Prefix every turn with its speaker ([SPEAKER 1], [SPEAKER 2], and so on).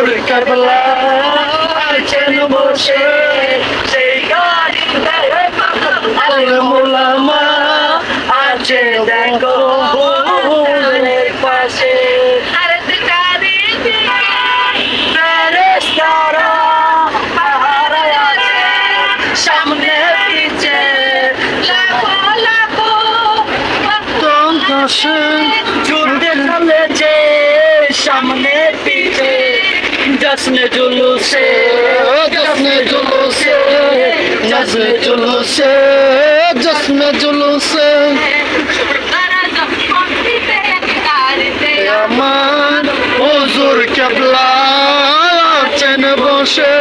[SPEAKER 1] হুজুর কেবলা আছেন বসে সেই গাড়িতে আলেম ওলামা আছে দেখো হুজুরের পাশে ফেরেশতারা পাহারা আছে সামনে পিছে লাখো লাখো ছুটে চলেছে সামনে পিছে জশ্নে জুলুসে জশ্নে জুলুসে জশ্নে জুলুসে জশ্নে জুলুসে আমার হুজুর কেবলা আছেন বসে